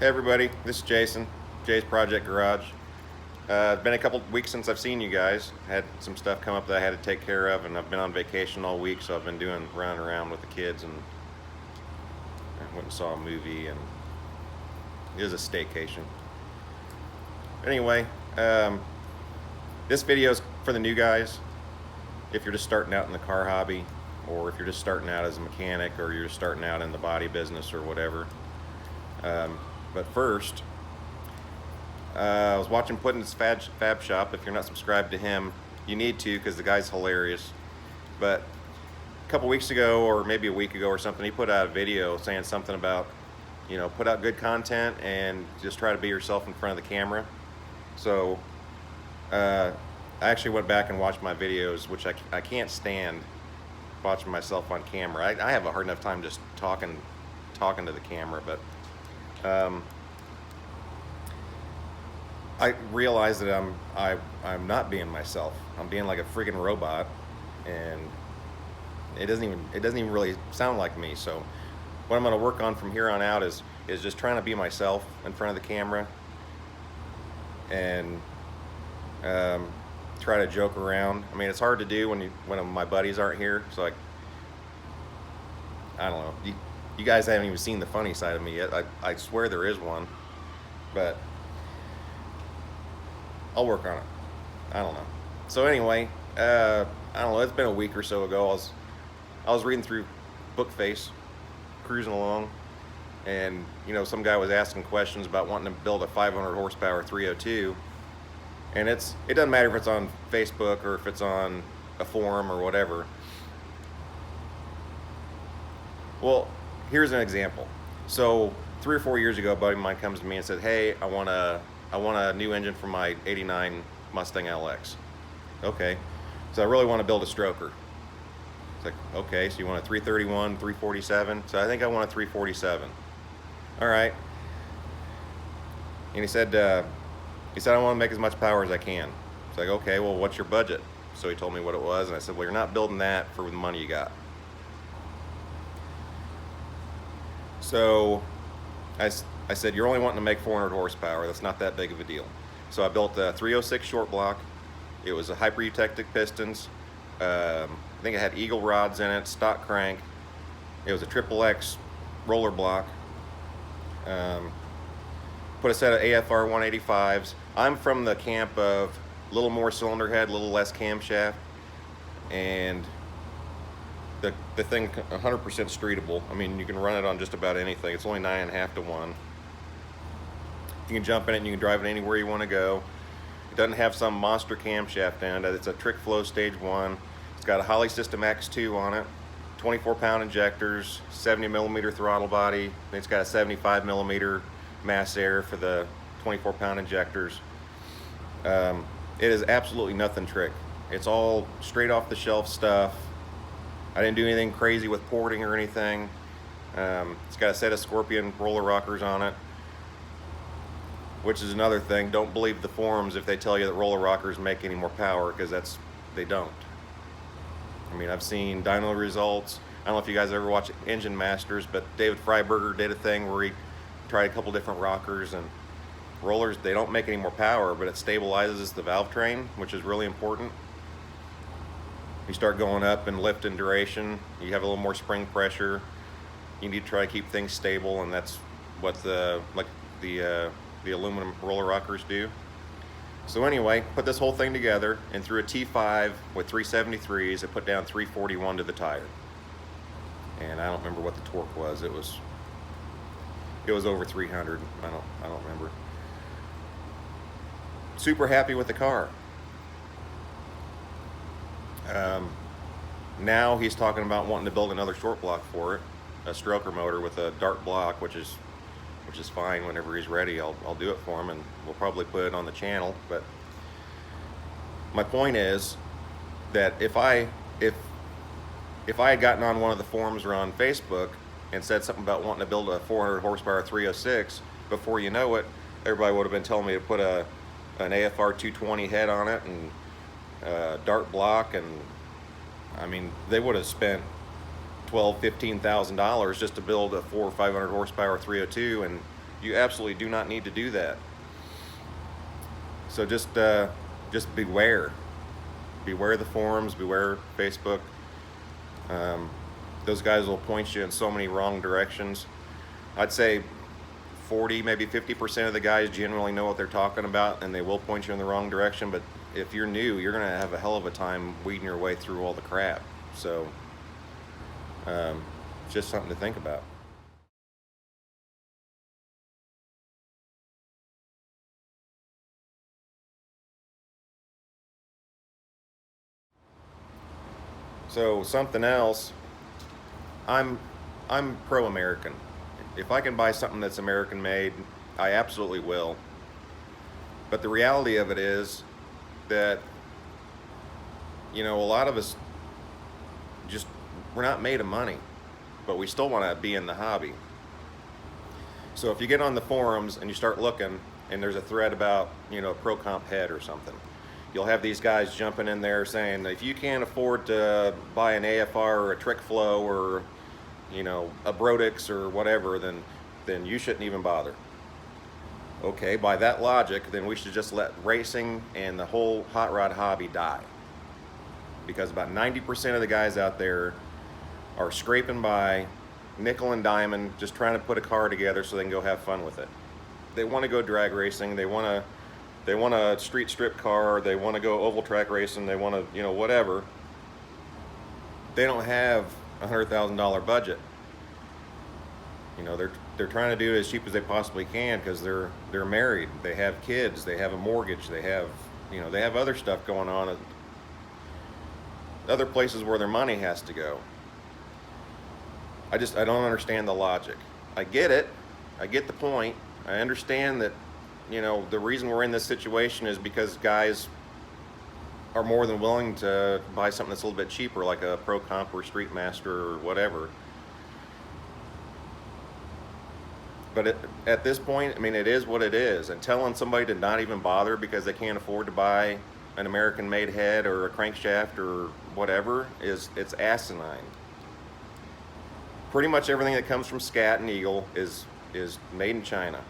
Hey everybody, this is Jason, Jay's Project Garage. It's been a couple weeks since I've seen you guys. Had some stuff come up that I had to take care of, and I've been on vacation all week, so I've been running around with the kids, and I went and saw a movie, and it was a staycation. Anyway, this video is for the new guys. If you're just starting out in the car hobby, or if you're just starting out as a mechanic, or you're just starting out in the body business or whatever. But first, I was watching Puddin's Fab Shop. If you're not subscribed to him, you need to, because the guy's hilarious. But a couple weeks ago, or maybe a week ago or something, he put out a video saying something about, put out good content and just try to be yourself in front of the camera. So I actually went back and watched my videos, which I can't stand watching myself on camera. I have a hard enough time just talking to the camera, but I realize that I'm not being myself. I'm being like a freaking robot, and it doesn't even really sound like me. So what I'm going to work on from here on out is just trying to be myself in front of the camera, and try to joke around. I mean, it's hard to do when my buddies aren't here. So I don't know. You guys haven't even seen the funny side of me yet. I swear there is one, but I'll work on it. I don't know. So anyway, I don't know. It's been a week or so ago. I was reading through Bookface, cruising along, and some guy was asking questions about wanting to build a 500 horsepower 302, and it doesn't matter if it's on Facebook or if it's on a forum or whatever. Well, here's an example. So 3 or 4 years ago, a buddy of mine comes to me and said, "Hey, I want a new engine for my '89 Mustang LX." Okay, so I really want to build a stroker. It's like, okay, so you want a 331, 347? So I think I want a 347. All right. And he said I want to make as much power as I can. It's like, okay, well, what's your budget? So he told me what it was, and I said, well, you're not building that for the money you got. So I said, you're only wanting to make 400 horsepower. That's not that big of a deal. So I built a 306 short block. It was a hyper eutectic pistons. I think it had eagle rods in it, stock crank. It was a triple X roller block. Put a set of AFR 185s. I'm from the camp of a little more cylinder head, a little less camshaft, and the thing 100% streetable. I mean, you can run it on just about anything. It's only 9.5 to 1. You can jump in it and you can drive it anywhere you want to go. It doesn't have some monster camshaft in it. It's a Trick Flow Stage 1. It's got a Holley System X2 on it, 24-pound injectors, 70mm throttle body. It's got a 75mm mass air for the 24-pound injectors. It is absolutely nothing trick. It's all straight off the shelf stuff. I didn't do anything crazy with porting or anything. It's got a set of Scorpion roller rockers on it, which is another thing. Don't believe the forums if they tell you that roller rockers make any more power, because they don't. I mean, I've seen dyno results. I don't know if you guys ever watch Engine Masters, but David Freiberger did a thing where he tried a couple different rockers, and rollers, they don't make any more power, but it stabilizes the valve train, which is really important. You start going up in lift and duration, you have a little more spring pressure. You need to try to keep things stable, and that's what the aluminum roller rockers do. So anyway, put this whole thing together, and through a T5 with 373s, it put down 341 to the tire. And I don't remember what the torque was. It was over 300. I don't remember. Super happy with the car. Now he's talking about wanting to build another short block for it, a stroker motor with a dart block, which is fine. Whenever he's ready, I'll do it for him, and we'll probably put it on the channel. But my point is that if I had gotten on one of the forums or on Facebook and said something about wanting to build a 400 horsepower 306, before you know it, everybody would have been telling me to put an AFR 220 head on it and dart block, and I mean, they would have spent $12,000–$15,000 just to build a 400 or 500 horsepower 302, and You absolutely do not need to do that. So just beware. Beware the forums. Beware Facebook. Um, those guys will point you in so many wrong directions. I'd say 40, maybe 50% of the guys generally know what they're talking about, and they will point you in the wrong direction. But if you're new, you're going to have a hell of a time weeding your way through all the crap. So, just something to think about. So something else, I'm I'm pro-American. If I can buy something that's American made, I absolutely will. But the reality of it is that, a lot of us just, we're not made of money, but we still want to be in the hobby. So if you get on the forums and you start looking, and there's a thread about, a pro comp head or something, you'll have these guys jumping in there saying that if you can't afford to buy an AFR or a Trick Flow or, a Brodix or whatever, then you shouldn't even bother. Okay, by that logic, then we should just let racing and the whole hot rod hobby die. Because about 90% of the guys out there are scraping by, nickel and diamond, just trying to put a car together so they can go have fun with it. They want to go drag racing, they want a street strip car, they want to go oval track racing, they want to, whatever. They don't have a $100,000 budget. They're trying to do it as cheap as they possibly can because they're married, they have kids, they have a mortgage, they have other stuff going on at other places where their money has to go. I don't understand the logic. I get it. I get the point. I understand that, the reason we're in this situation is because guys are more than willing to buy something that's a little bit cheaper, like a Pro Comp or Street Master or whatever. But at this point, it is what it is. And telling somebody to not even bother because they can't afford to buy an American-made head or a crankshaft or whatever it's asinine. Pretty much everything that comes from Scat and Eagle is made in China.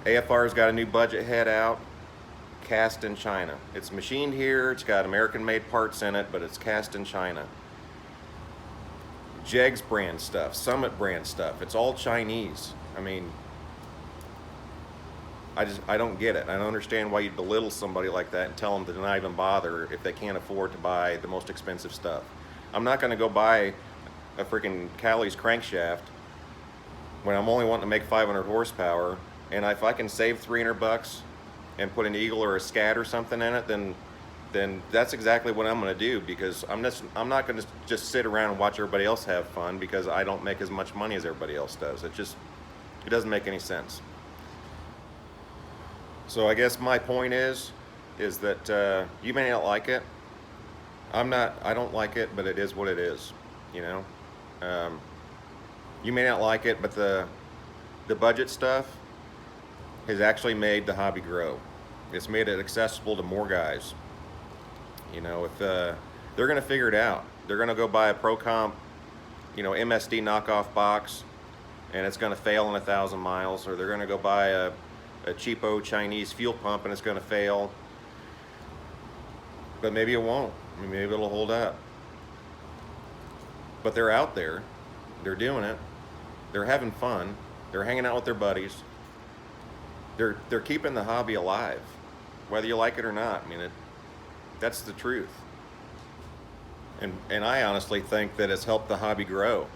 AFR's got a new budget head out, cast in China. It's machined here, it's got American-made parts in it, but it's cast in China. Jegs brand stuff, Summit brand stuff, it's all Chinese. I don't get it. I don't understand why you belittle somebody like that and tell them to not even bother if they can't afford to buy the most expensive stuff. I'm not going to go buy a freaking Callie's crankshaft when I'm only wanting to make 500 horsepower, and if I can save $300 and put an Eagle or a Scat or something in it, then that's exactly what I'm going to do, because I'm not going to just sit around and watch everybody else have fun because I don't make as much money as everybody else does. It doesn't make any sense. So I guess my point is that you may not like it. I don't like it, but it is what it is, you may not like it, but the budget stuff has actually made the hobby grow. It's made it accessible to more guys. If they're going to figure it out, they're going to go buy a Pro Comp, MSD knockoff box, and it's going to fail in 1,000 miles, or they're going to go buy a cheapo Chinese fuel pump and it's going to fail. But maybe it won't. Maybe it'll hold up. But they're out there. They're doing it. They're having fun. They're hanging out with their buddies. They're keeping the hobby alive, whether you like it or not. That's the truth. And I honestly think that it's helped the hobby grow.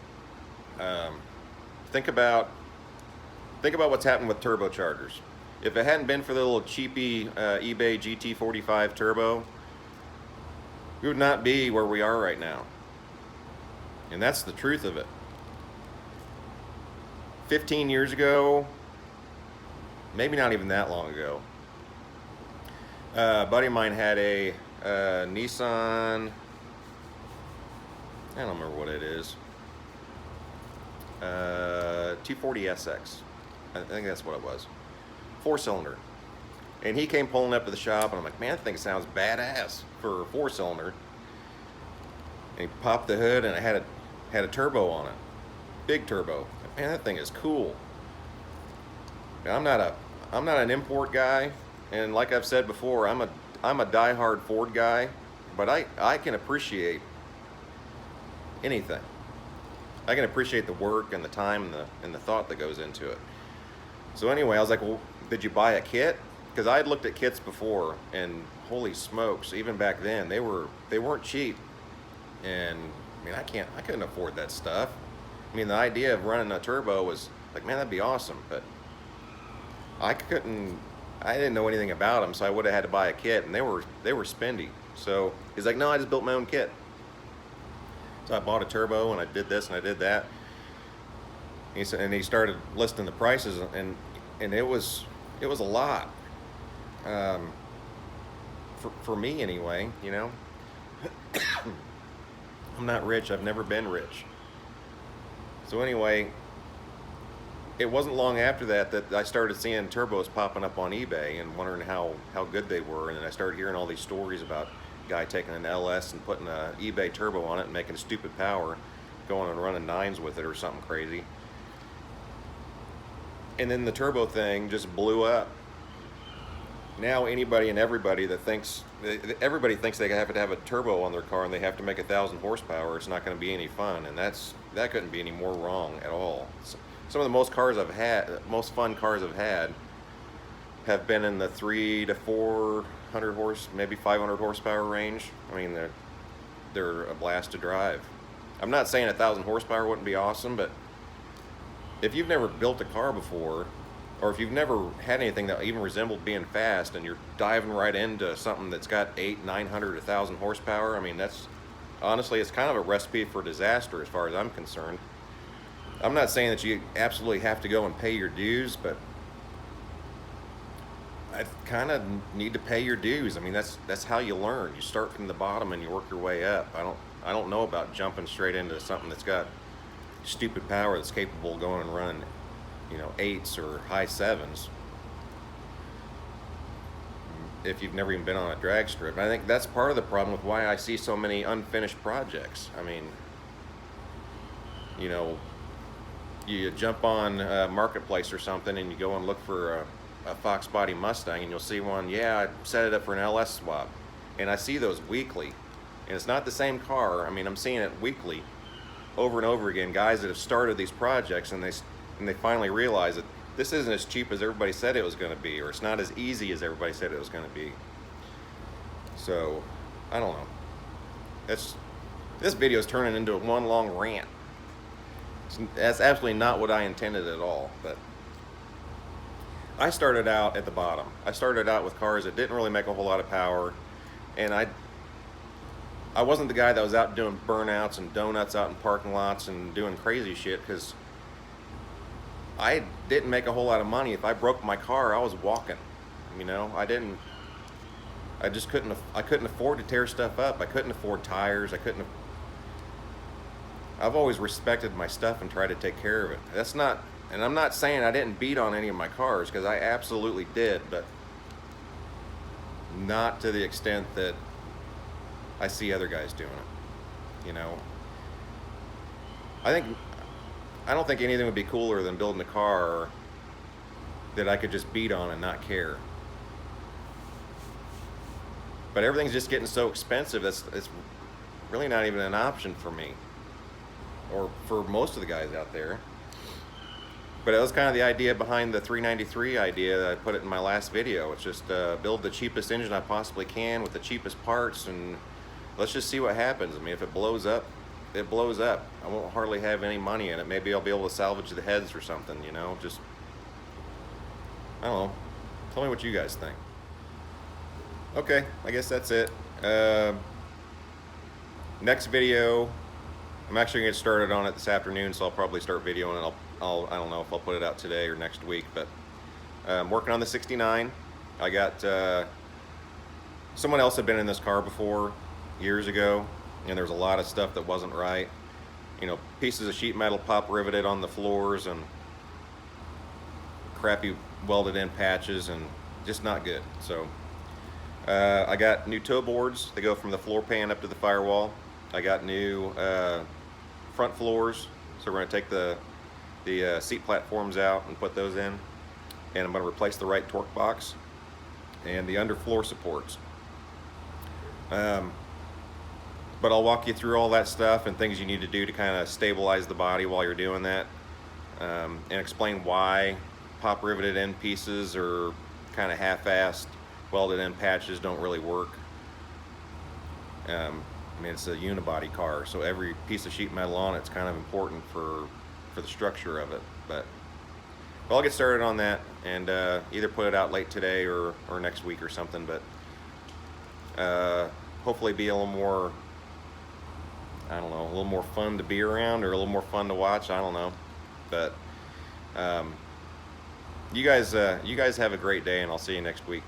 Think about what's happened with turbochargers. If it hadn't been for the little cheapy eBay GT45 turbo, we would not be where we are right now. And that's the truth of it. 15 years ago, maybe not even that long ago, a buddy of mine had a Nissan, I don't remember what it is, 240SX, I think that's what it was, 4-cylinder. And he came pulling up to the shop, and I'm like, man, that thing sounds badass for a 4-cylinder. And he popped the hood, and it had a turbo on it, big turbo. Man, that thing is cool. I'm not an import guy, and like I've said before, I'm a diehard Ford guy, but I can appreciate anything. I can appreciate the work and the time and the thought that goes into it. So anyway, I was like, well, did you buy a kit? Because I had looked at kits before, and holy smokes, even back then they weren't cheap. And I mean, I couldn't afford that stuff. I mean, the idea of running a turbo was like, man, that'd be awesome, but I couldn't. I didn't know anything about them, so I would have had to buy a kit, and they were spendy. So he's like, no, I just built my own kit. So I bought a turbo, and I did this and I did that. He said, and he started listing the prices, and it was a lot, for me anyway. You know, I'm not rich. I've never been rich. So anyway, it wasn't long after that I started seeing turbos popping up on eBay and wondering how good they were, and then I started hearing all these stories about a guy taking an LS and putting a eBay turbo on it and making stupid power, going and running nines with it or something crazy. And then the turbo thing just blew up. Now anybody and everybody everybody thinks they have to have a turbo on their car and they have to make 1,000 horsepower. It's not going to be any fun, and that couldn't be any more wrong at all. Some of the most fun cars I've had have been in the 300 to 400 horse, maybe 500 horsepower range. I mean, they're a blast to drive. I'm not saying 1,000 horsepower wouldn't be awesome, but if you've never built a car before, or if you've never had anything that even resembled being fast, and you're diving right into something that's got 800, 900, 1,000 horsepower, I mean, honestly, it's kind of a recipe for disaster as far as I'm concerned. I'm not saying that you absolutely have to go and pay your dues, but I kind of need to pay your dues. I mean, that's how you learn. You start from the bottom and you work your way up. I don't know about jumping straight into something that's got stupid power that's capable of going and running, you know, 8s or high 7s if you've never even been on a drag strip. I think that's part of the problem with why I see so many unfinished projects. I mean, you know, you jump on Marketplace or something and you go and look for a Fox body Mustang, and you'll see one, yeah, I set it up for an LS swap, and I see those weekly, and it's not the same car. I mean, I'm seeing it weekly over and over again, guys that have started these projects, and they finally realize that this isn't as cheap as everybody said it was going to be, or it's not as easy as everybody said it was going to be. So I don't know, this video is turning into one long rant. That's absolutely not what I intended at all. But I started out at the bottom. I started out with cars that didn't really make a whole lot of power, and I wasn't the guy that was out doing burnouts and donuts out in parking lots and doing crazy shit, because I didn't make a whole lot of money. If I broke my car, I was walking. You know, I couldn't afford to tear stuff up. I couldn't afford tires. I've always respected my stuff and tried to take care of it. And I'm not saying I didn't beat on any of my cars, because I absolutely did, but not to the extent that I see other guys doing it. You know, I don't think anything would be cooler than building a car that I could just beat on and not care. But everything's just getting so expensive, it's really not even an option for me, or for most of the guys out there. But it was kind of the idea behind the 393 idea that I put it in my last video. It's just build the cheapest engine I possibly can with the cheapest parts, and let's just see what happens. I mean, if it blows up, it blows up. I won't hardly have any money in it. Maybe I'll be able to salvage the heads or something, you know? Just, I don't know. Tell me what you guys think. Okay, I guess that's it. Next video, I'm actually going to get started on it this afternoon, so I'll probably start videoing it. I don't know if I'll put it out today or next week, but I'm working on the 69. I got, someone else had been in this car before, years ago, and there was a lot of stuff that wasn't right. You know, pieces of sheet metal pop riveted on the floors, and crappy welded in patches, and just not good. So I got new toe boards. They go from the floor pan up to the firewall. I got new front floors, so we're going to take the seat platforms out and put those in. and I'm going to replace the right torque box and the underfloor supports. But I'll walk you through all that stuff and things you need to do to kind of stabilize the body while you're doing that, and explain why pop riveted end pieces or kind of half-assed welded end patches don't really work. I mean, it's a unibody car, so every piece of sheet metal on it's kind of important for the structure of it. But I'll get started on that and either put it out late today or next week or something. But hopefully be a little more, I don't know, a little more fun to be around or a little more fun to watch. I don't know. But you guys have a great day, and I'll see you next week.